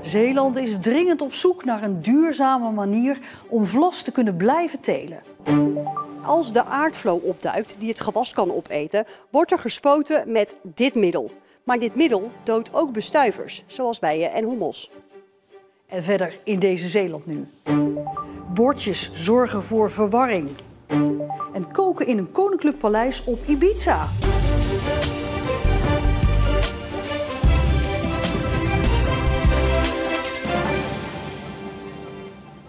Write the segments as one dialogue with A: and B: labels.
A: Zeeland is dringend op zoek naar een duurzame manier om vlas te kunnen blijven telen.
B: Als de aardflow opduikt die het gewas kan opeten, wordt er gespoten met dit middel. Maar dit middel doodt ook bestuivers, zoals bijen en hommels.
A: En verder in deze Zeeland nu. Bordjes zorgen voor verwarring. En koken in een koninklijk paleis op Ibiza.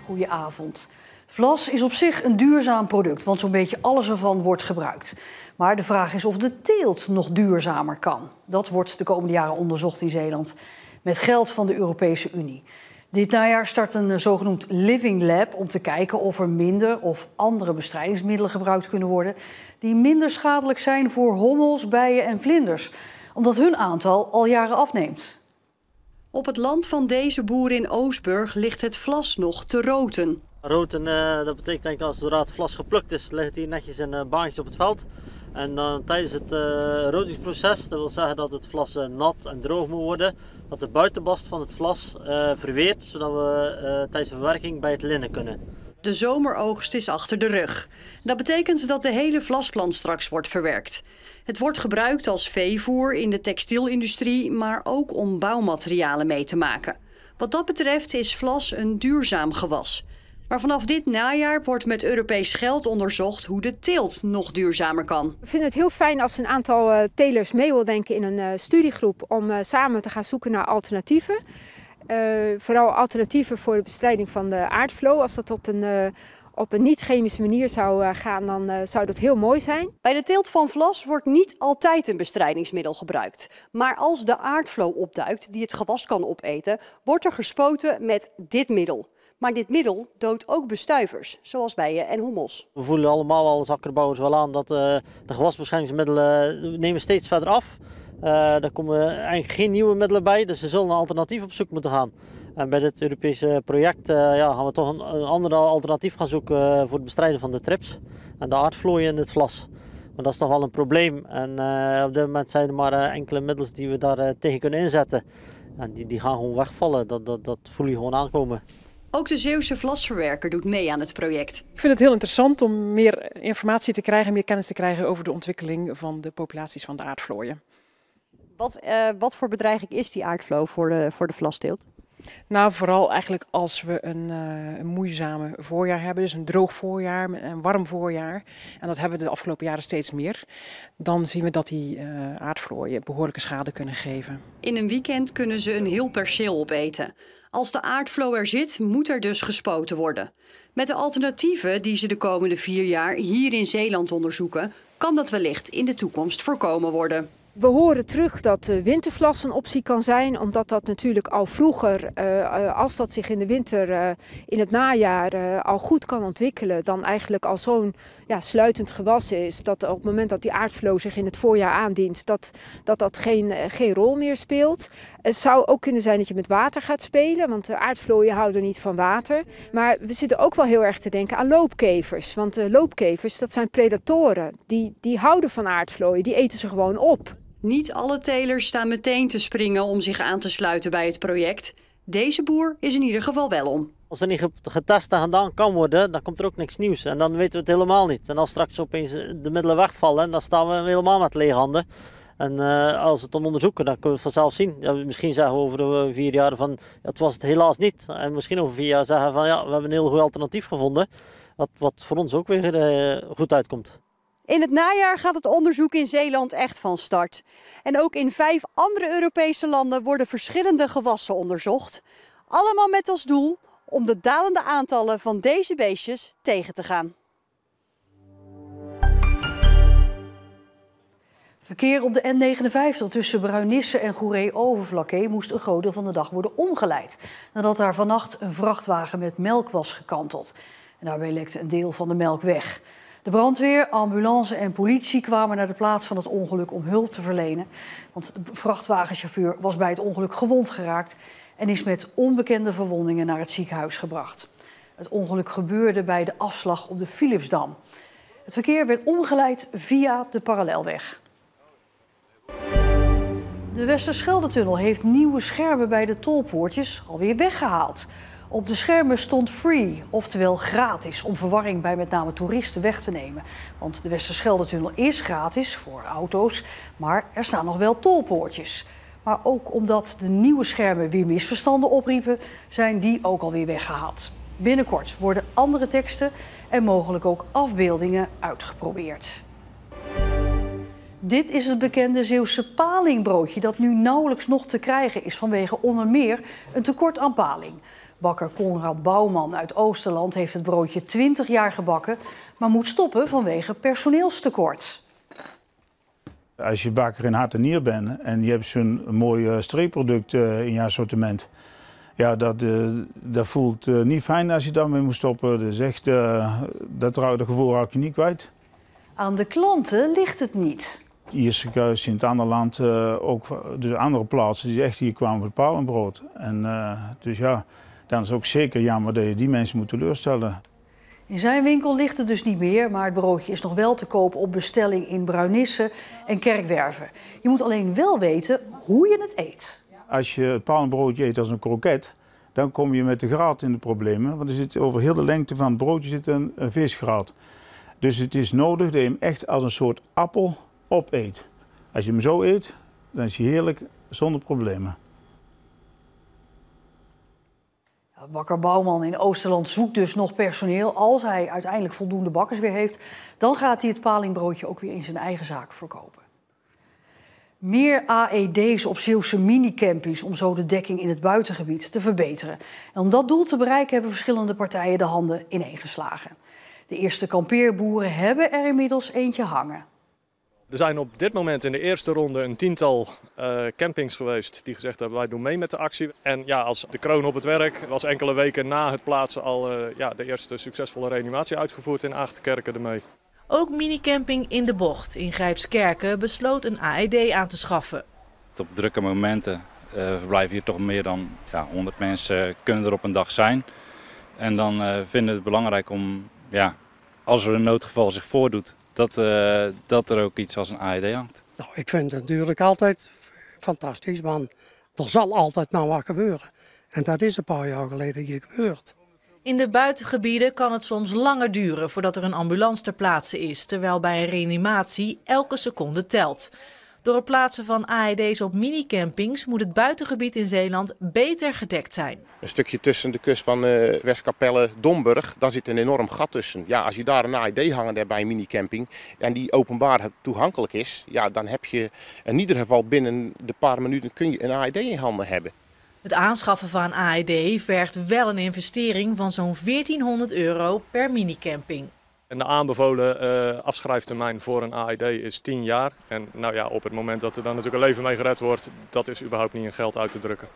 A: Goedenavond. Vlas is op zich een duurzaam product, want zo'n beetje alles ervan wordt gebruikt. Maar de vraag is of de teelt nog duurzamer kan. Dat wordt de komende jaren onderzocht in Zeeland met geld van de Europese Unie. Dit najaar start een zogenoemd Living Lab om te kijken of er minder of andere bestrijdingsmiddelen gebruikt kunnen worden die minder schadelijk zijn voor hommels, bijen en vlinders, omdat hun aantal al jaren afneemt.
B: Op het land van deze boer in Oostburg ligt het vlas nog te roten.
C: Roten, dat betekent denk ik als zodra het vlas geplukt is, ligt hier netjes in baantjes op het veld. En dan tijdens het rotingsproces, dat wil zeggen dat het vlas nat en droog moet worden, dat de buitenbast van het vlas verweert, zodat we tijdens de verwerking bij het linnen kunnen.
B: De zomeroogst is achter de rug. Dat betekent dat de hele vlasplant straks wordt verwerkt. Het wordt gebruikt als veevoer in de textielindustrie, maar ook om bouwmaterialen mee te maken. Wat dat betreft is vlas een duurzaam gewas. Maar vanaf dit najaar wordt met Europees geld onderzocht hoe de teelt nog duurzamer kan.
D: We vinden het heel fijn als een aantal telers mee wil denken in een studiegroep om samen te gaan zoeken naar alternatieven. Vooral alternatieven voor de bestrijding van de aardflow. Als dat op een niet-chemische manier zou gaan, dan zou dat heel mooi zijn.
B: Bij de teelt van vlas wordt niet altijd een bestrijdingsmiddel gebruikt. Maar als de aardflow opduikt die het gewas kan opeten, wordt er gespoten met dit middel. Maar dit middel doodt ook bestuivers, zoals bijen en hommels.
C: We voelen allemaal als akkerbouwers wel aan dat de gewasbeschermingsmiddelen nemen steeds verder af. Daar komen eigenlijk geen nieuwe middelen bij, dus we zullen een alternatief op zoek moeten gaan. En bij dit Europese project gaan we toch een ander alternatief gaan zoeken voor het bestrijden van de trips en de aardvlooien in het vlas. Maar dat is toch wel een probleem. En op dit moment zijn er maar enkele middelen die we daar tegen kunnen inzetten. En die gaan gewoon wegvallen, dat voel je gewoon aankomen.
B: Ook de Zeeuwse vlasverwerker doet mee aan het project.
E: Ik vind het heel interessant om meer informatie te krijgen, meer kennis te krijgen over de ontwikkeling van de populaties van de aardvlooien.
B: Wat voor bedreiging is die aardflow voor de vlasteelt?
E: Nou, vooral eigenlijk als we een moeizame voorjaar hebben, dus een droog voorjaar, een warm voorjaar. En dat hebben we de afgelopen jaren steeds meer. Dan zien we dat die aardvlooien behoorlijke schade kunnen geven.
B: In een weekend kunnen ze een heel perceel opeten. Als de aardflow er zit, moet er dus gespoten worden. Met de alternatieven die ze de komende 4 jaar hier in Zeeland onderzoeken, kan dat wellicht in de toekomst voorkomen worden.
D: We horen terug dat wintervlas een optie kan zijn, omdat dat natuurlijk al vroeger, als dat zich in de winter, in het najaar al goed kan ontwikkelen, dan eigenlijk al zo'n sluitend gewas is, dat op het moment dat die aardflow zich in het voorjaar aandient, dat geen rol meer speelt. Het zou ook kunnen zijn dat je met water gaat spelen, want de aardvlooien houden niet van water. Maar we zitten ook wel heel erg te denken aan loopkevers, want loopkevers, dat zijn predatoren. Die houden van aardvlooien, die eten ze gewoon op.
B: Niet alle telers staan meteen te springen om zich aan te sluiten bij het project. Deze boer is in ieder geval wel om.
C: Als er niet getest en gedaan kan worden, dan komt er ook niks nieuws. En dan weten we het helemaal niet. En als straks opeens de middelen wegvallen, dan staan we helemaal met lege handen. En als we het dan onderzoeken, dan kunnen we het vanzelf zien. Ja, misschien zeggen we over 4 jaar van, het was het helaas niet. En misschien over 4 jaar zeggen van, ja, we hebben een heel goed alternatief gevonden. Wat voor ons ook weer goed uitkomt.
B: In het najaar gaat het onderzoek in Zeeland echt van start. En ook in 5 andere Europese landen worden verschillende gewassen onderzocht. Allemaal met als doel om de dalende aantallen van deze beestjes tegen te gaan.
A: Verkeer op de N59 tussen Bruinisse en Goeree-Overflakkee moest een groot deel van de dag worden omgeleid. Nadat daar vannacht een vrachtwagen met melk was gekanteld. En daarbij lekte een deel van de melk weg. De brandweer, ambulance en politie kwamen naar de plaats van het ongeluk om hulp te verlenen. Want de vrachtwagenchauffeur was bij het ongeluk gewond geraakt en is met onbekende verwondingen naar het ziekenhuis gebracht. Het ongeluk gebeurde bij de afslag op de Philipsdam. Het verkeer werd omgeleid via de parallelweg. De Westerschelde-tunnel heeft nieuwe schermen bij de tolpoortjes alweer weggehaald. Op de schermen stond free, oftewel gratis, om verwarring bij met name toeristen weg te nemen. Want de Westerschelde-tunnel is gratis voor auto's, maar er staan nog wel tolpoortjes. Maar ook omdat de nieuwe schermen weer misverstanden opriepen, zijn die ook alweer weggehaald. Binnenkort worden andere teksten en mogelijk ook afbeeldingen uitgeprobeerd. Dit is het bekende Zeeuwse palingbroodje dat nu nauwelijks nog te krijgen is vanwege onder meer een tekort aan paling. Bakker Konrad Bouwman uit Oosterland heeft het broodje 20 jaar gebakken, maar moet stoppen vanwege personeelstekort.
F: Als je bakker in hart en nier bent en je hebt zo'n mooi streepproduct in je assortiment, ja, dat voelt niet fijn als je daarmee moet stoppen. Dus echt, dat gevoel raak je niet kwijt.
A: Aan de klanten ligt het niet.
F: Iersekuis, Sint-Annerland, ook de andere plaatsen die echt hier kwamen voor het palenbrood. En dus ja, dan is het ook zeker jammer dat je die mensen moet teleurstellen.
A: In zijn winkel ligt het dus niet meer, maar het broodje is nog wel te koop op bestelling in Bruinisse en Kerkwerven. Je moet alleen wel weten hoe je het eet.
F: Als je het palenbroodje eet als een kroket, dan kom je met de graat in de problemen. Want er zit over heel de lengte van het broodje zit een visgraat. Dus het is nodig dat je hem echt als een soort appel opeet. Als je hem zo eet, dan is hij heerlijk zonder problemen.
A: Bakker Bouwman in Oosterland zoekt dus nog personeel. Als hij uiteindelijk voldoende bakkers weer heeft, dan gaat hij het palingbroodje ook weer in zijn eigen zaak verkopen. Meer AED's op Zeeuwse minicampings om zo de dekking in het buitengebied te verbeteren. En om dat doel te bereiken hebben verschillende partijen de handen ineengeslagen. De eerste kampeerboeren hebben er inmiddels eentje hangen.
G: Er zijn op dit moment in de eerste ronde een 10-tal campings geweest die gezegd hebben wij doen mee met de actie. En ja, als de kroon op het werk was enkele weken na het plaatsen al de eerste succesvolle reanimatie uitgevoerd in Aagtenkerken ermee.
H: Ook minicamping In de Bocht in Grijpskerken besloot een AED aan te schaffen.
I: Op drukke momenten verblijven hier toch meer dan 100 mensen kunnen er op een dag zijn. En dan vinden we het belangrijk om, als er een noodgeval zich voordoet, dat er ook iets als een AED hangt.
J: Nou, ik vind het natuurlijk altijd fantastisch, want er zal altijd maar wat gebeuren. En dat is een paar jaar geleden hier gebeurd.
H: In de buitengebieden kan het soms langer duren voordat er een ambulance ter plaatse is, terwijl bij een reanimatie elke seconde telt. Door het plaatsen van AED's op minicampings moet het buitengebied in Zeeland beter gedekt zijn.
K: Een stukje tussen de kust van Westkapelle-Domburg, daar zit een enorm gat tussen. Ja, als je daar een AED hangen hebt bij een minicamping en die openbaar toegankelijk is, ja, dan heb je in ieder geval binnen de paar minuten kun je een AED in handen hebben.
H: Het aanschaffen van een AED vergt wel een investering van zo'n €1400 per minicamping.
G: En de aanbevolen afschrijftermijn voor een AED is 10 jaar. En nou ja, op het moment dat er dan natuurlijk een leven mee gered wordt, dat is überhaupt niet in geld uit te drukken.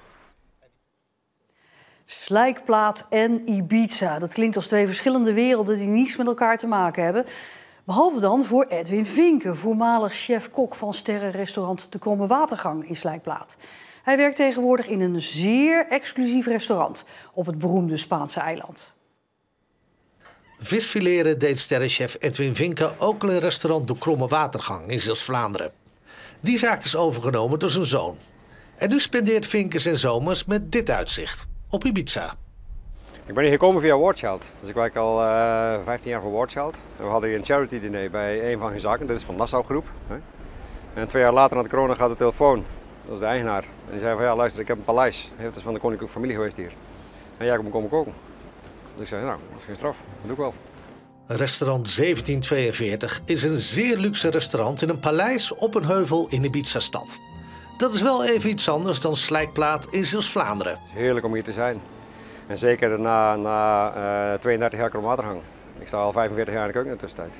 A: Slijkplaat en Ibiza. Dat klinkt als twee verschillende werelden die niets met elkaar te maken hebben. Behalve dan voor Edwin Vinken, voormalig chef-kok van sterrenrestaurant De Kromme Watergang in Slijkplaat. Hij werkt tegenwoordig in een zeer exclusief restaurant op het beroemde Spaanse eiland.
L: Visfileren deed sterrenchef Edwin Vinken ook al in restaurant De Kromme Watergang in Zeeuws-Vlaanderen. Die zaak is overgenomen door zijn zoon. En nu spendeert Vinken zijn zomers met dit uitzicht op Ibiza.
M: Ik ben hier gekomen via Watchchild. Dus ik werk al 15 jaar voor Watchchild. We hadden hier een charity diner bij een van hun zaken, dat is van Nassau Groep. En 2 jaar later na de corona gaat de telefoon. Dat is de eigenaar. En die zei van ja, luister, ik heb een paleis. Het is van de koninklijke familie geweest hier. En jij moet komen koken. Dus ik zei, nou, dat is geen straf. Dat doe ik wel.
L: Restaurant 1742 is een zeer luxe restaurant in een paleis op een heuvel in Ibiza-stad. Dat is wel even iets anders dan Slijkplaat in Zeeuws-Vlaanderen.
M: Het is heerlijk om hier te zijn. En zeker na 32 jaar Kromme Watergang. Ik sta al 45 jaar in de keuken in de tussentijd.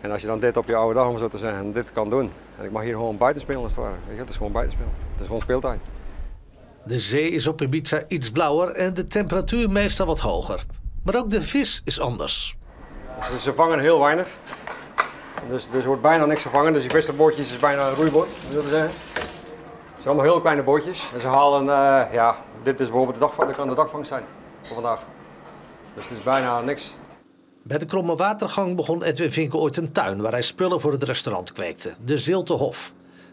M: En als je dan dit op je oude dag, om zo te zeggen, dit kan doen. En ik mag hier gewoon buiten spelen als het ware. Het is gewoon buiten spelen. Het is gewoon speeltuin.
L: De zee is op Ibiza iets blauwer en de temperatuur meestal wat hoger. Maar ook de vis is anders.
M: Dus ze vangen heel weinig. Dus er wordt bijna niks gevangen. Dus die visserbootjes is bijna een roeiboot, wil ik zeggen. Het zijn allemaal heel kleine bootjes. En ze halen, dit is bijvoorbeeld dat kan de dagvangst zijn voor vandaag. Dus het is bijna niks.
L: Bij de Kromme Watergang begon Edwin Vinken ooit een tuin waar hij spullen voor het restaurant kweekte. De Zilte Hof.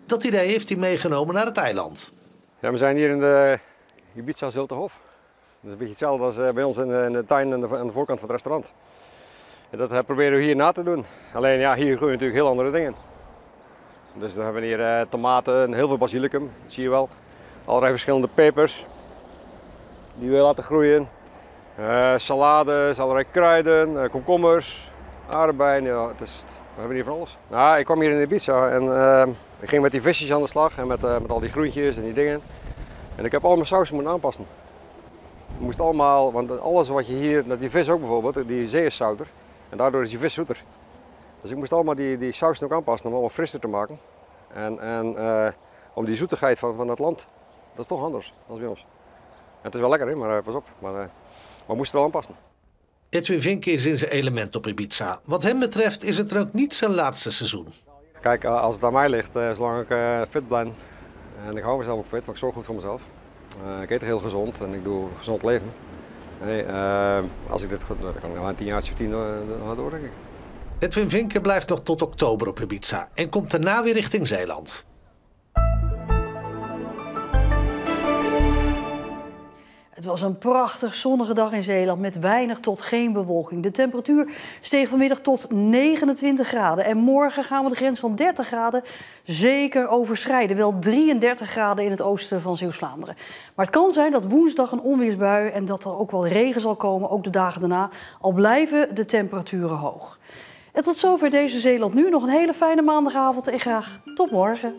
L: Dat idee heeft hij meegenomen naar het eiland.
M: Ja, we zijn hier in de Ibiza Zilterhof. Dat is een beetje hetzelfde als bij ons in de tuin aan de voorkant van het restaurant. En dat proberen we hier na te doen. Alleen ja, hier groeien natuurlijk heel andere dingen. Dus we hebben hier tomaten, heel veel basilicum, dat zie je wel. Allerlei verschillende pepers die we laten groeien. Salades, allerlei kruiden, komkommers, aardbeien. Ja, we hebben hier van alles. Nou, ik kwam hier in Ibiza en ik ging met die visjes aan de slag en met al die groentjes en die dingen. En ik heb al mijn sausen moeten aanpassen. Je moest allemaal, want alles wat je hier, die vis ook bijvoorbeeld, die zee is zouter. En daardoor is die vis zoeter. Dus ik moest allemaal die sausen ook aanpassen om allemaal frisser te maken. En om die zoetigheid van het land, dat is toch anders dan bij ons. En het is wel lekker, hè, maar pas op. Maar we moesten wel aanpassen.
L: Edwin Vinke is in zijn element op Ibiza. Wat hem betreft is het er ook niet zijn laatste seizoen.
M: Kijk, als het aan mij ligt, zolang ik fit ben en ik hou mezelf ook fit, want ik zorg goed voor mezelf. Ik eet heel gezond en ik doe gezond leven. Nee, als ik dit goed doe, dan kan ik wel een 10 jaar of 10 door, denk ik.
L: Edwin Vinke blijft nog tot oktober op Ibiza en komt daarna weer richting Zeeland.
A: Het was een prachtig zonnige dag in Zeeland met weinig tot geen bewolking. De temperatuur steeg vanmiddag tot 29 graden. En morgen gaan we de grens van 30 graden zeker overschrijden. Wel 33 graden in het oosten van Zeeuws-Vlaanderen. Maar het kan zijn dat woensdag een onweersbui en dat er ook wel regen zal komen, ook de dagen daarna. Al blijven de temperaturen hoog. En tot zover deze Zeeland Nu. Nog een hele fijne maandagavond en graag tot morgen.